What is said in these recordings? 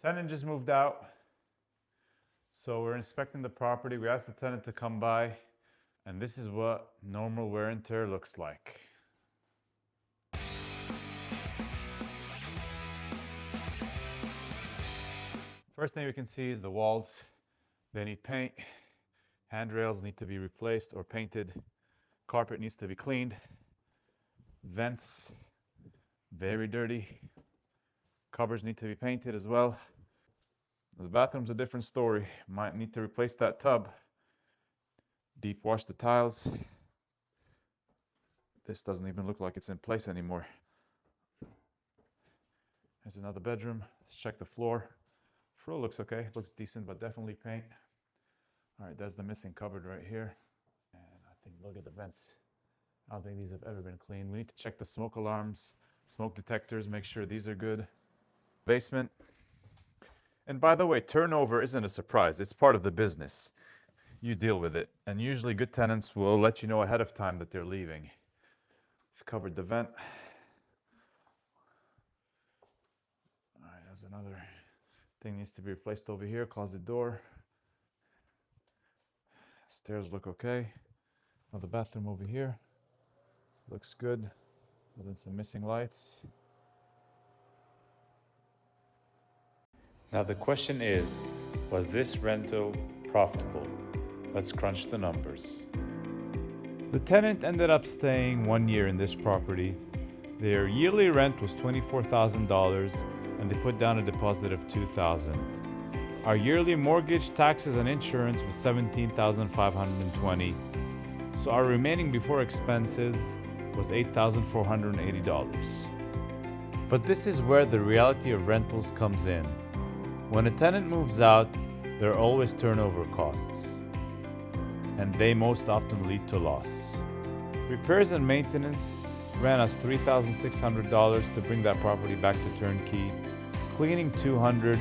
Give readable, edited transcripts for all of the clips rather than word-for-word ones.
Tenant just moved out. So we're inspecting the property. We asked the tenant to come by, and this is what normal wear and tear looks like. First thing we can see is the walls. They need paint. Handrails need to be replaced or painted. Carpet needs to be cleaned. Vents, very dirty. Cupboards need to be painted as well. The bathroom's a different story. Might need to replace that tub. Deep wash the tiles. This doesn't even look like it's in place anymore. There's another bedroom. Let's check the floor. Floor looks okay. Looks decent, but definitely paint. All right, there's the missing cupboard right here. And I think, look at the vents. I don't think these have ever been cleaned. We need to check the smoke alarms, smoke detectors, make sure these are good. Basement. And by the way, turnover isn't a surprise. It's part of the business. You deal with it. And usually good tenants will let you know ahead of time that they're leaving. We've covered the vent. All right, there's another thing needs to be replaced over here. Closet door. Stairs look okay. Another bathroom over here. Looks good. But then some missing lights. Now the question is, was this rental profitable? Let's crunch the numbers. The tenant ended up staying 1 year in this property. Their yearly rent was $24,000 and they put down a deposit of $2,000. Our yearly mortgage, taxes and insurance was $17,520. So our remaining before expenses was $8,480. But this is where the reality of rentals comes in. When a tenant moves out, there are always turnover costs, and they most often lead to loss. Repairs and maintenance ran us $3,600 to bring that property back to turnkey, cleaning $200,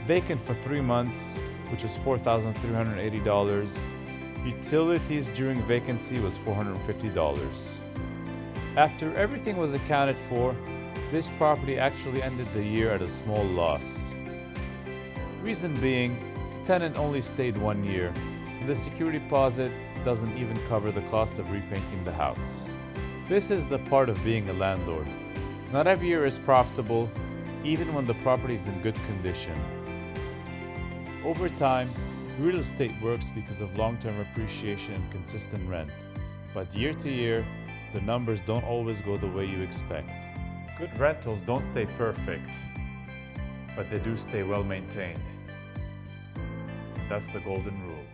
vacant for 3 months, which is $4,380. Utilities during vacancy was $450. After everything was accounted for, this property actually ended the year at a small loss. Reason being, the tenant only stayed 1 year, and the security deposit doesn't even cover the cost of repainting the house. This is the part of being a landlord. Not every year is profitable, even when the property is in good condition. Over time, real estate works because of long-term appreciation and consistent rent, but year to year, the numbers don't always go the way you expect. Good rentals don't stay perfect, but they do stay well maintained. That's the golden rule.